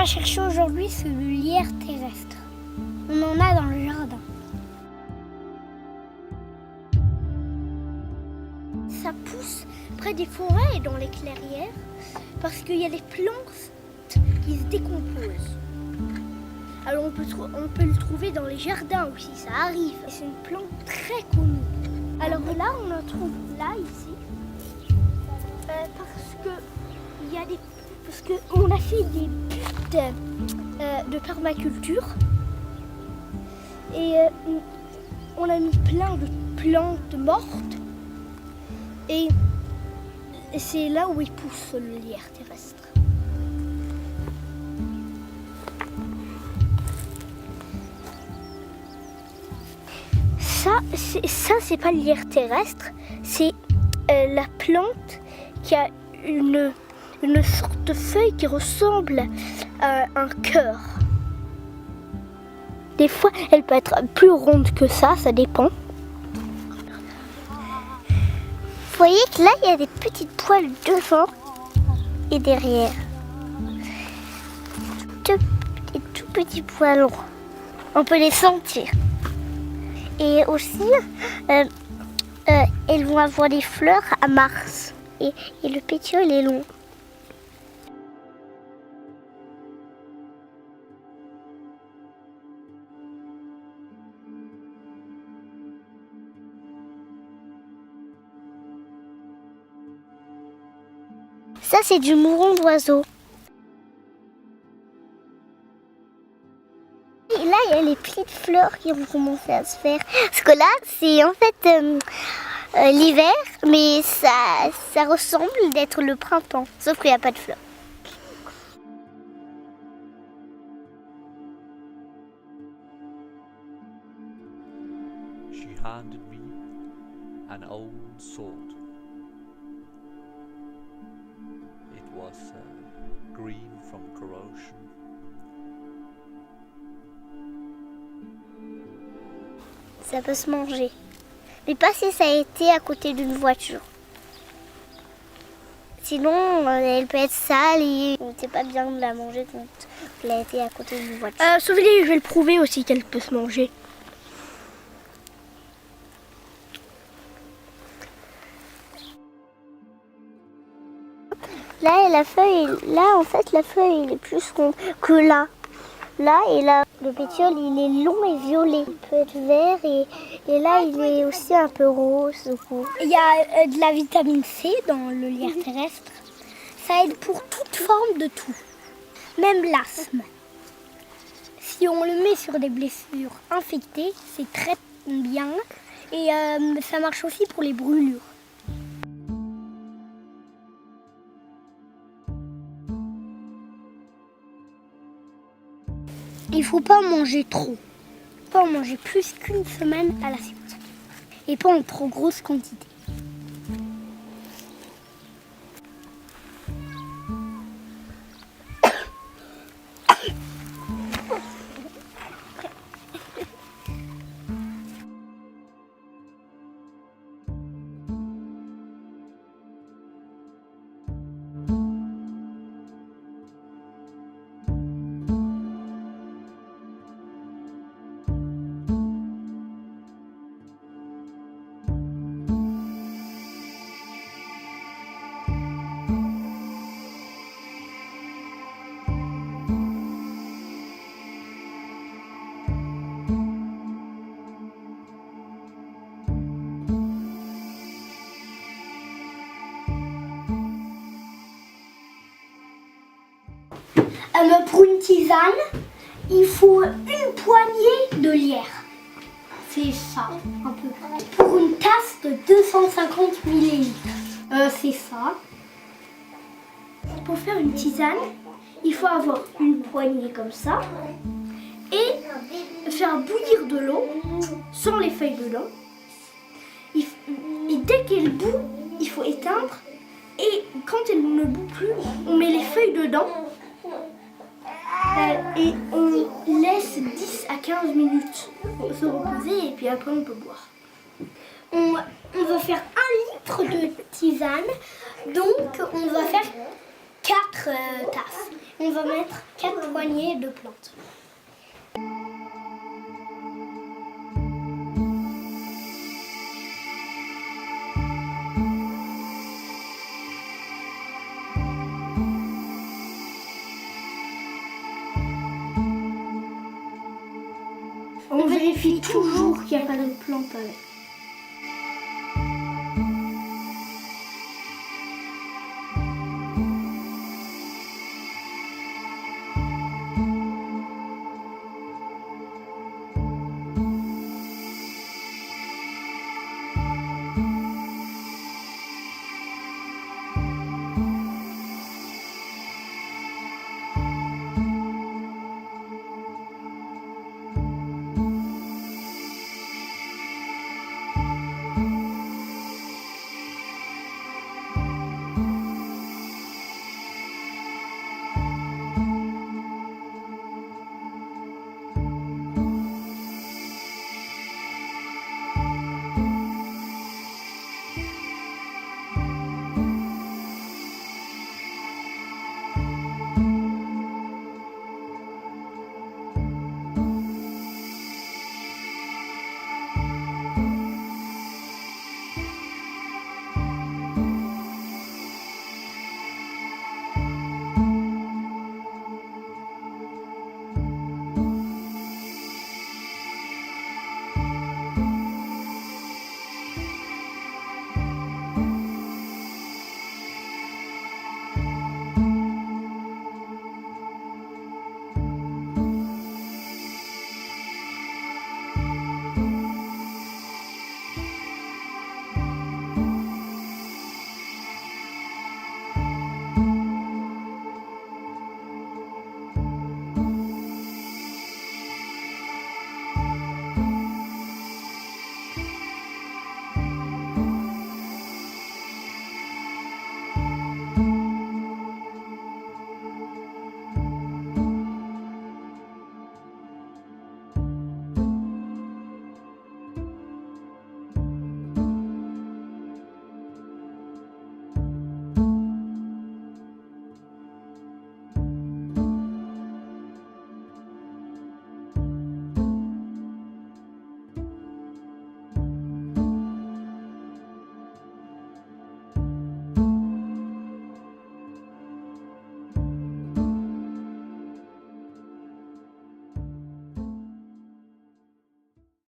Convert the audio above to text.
chercher aujourd'hui, c'est le lierre terrestre. On en a dans le jardin. Ça pousse près des forêts et dans les clairières parce qu'il y a des plantes qui se décomposent. Alors on peut le trouver dans les jardins aussi, ça arrive. C'est une plante très connue. Alors là, on en trouve là, ici, parce qu'on a fait des bustes de permaculture et on a mis plein de plantes mortes et c'est là où il pousse le lierre terrestre. Ça c'est pas le lierre terrestre, c'est la plante qui a une sorte de feuille qui ressemble à un cœur. Des fois, elle peut être plus ronde que ça dépend. Vous voyez que là, il y a des petites poils devant et derrière. Des tout petits poils longs. On peut les sentir. Et aussi, elles vont avoir des fleurs à mars. Et le pétiole est long. Ça, c'est du mouron d'oiseau. Et là, il y a les petites fleurs qui vont commencer à se faire. Parce que là, c'est en fait l'hiver, mais ça ressemble d'être le printemps. Sauf qu'il n'y a pas de fleurs. She handed me an old sword. It was green from corrosion. Ça peut se manger. Mais pas si ça a été à côté d'une voiture. Sinon, elle peut être sale et c'est pas bien de la manger quand elle a été à côté d'une voiture. Sophie, je vais le prouver aussi qu'elle peut se manger. Là, la feuille, en fait, la feuille elle est plus ronde que là. Là, et là, le pétiole, il est long et violet. Il peut être vert et là, il est aussi un peu rose. Il y a de la vitamine C dans le lierre terrestre. Ça aide pour toute forme de tout, même l'asthme. Si on le met sur des blessures infectées, c'est très bien et ça marche aussi pour les brûlures. Il ne faut pas en manger trop. Il ne faut pas en manger plus qu'une semaine à la suite. Et pas en trop grosse quantité. Pour une tisane, il faut une poignée de lierre. C'est ça, un peu. Pour une tasse de 250 millilitres. C'est ça. Pour faire une tisane, il faut avoir une poignée comme ça et faire bouillir de l'eau sans les feuilles dedans. Et dès qu'elle bout, il faut éteindre. Et quand elle ne bout plus, on met les feuilles dedans. Et on laisse 10 à 15 minutes se reposer et puis après on peut boire. On va faire 1 litre de tisane, donc on va faire 4 tasses. On va mettre 4 poignées de plantes. On vérifie toujours qu'il n'y a pas de plantes avec.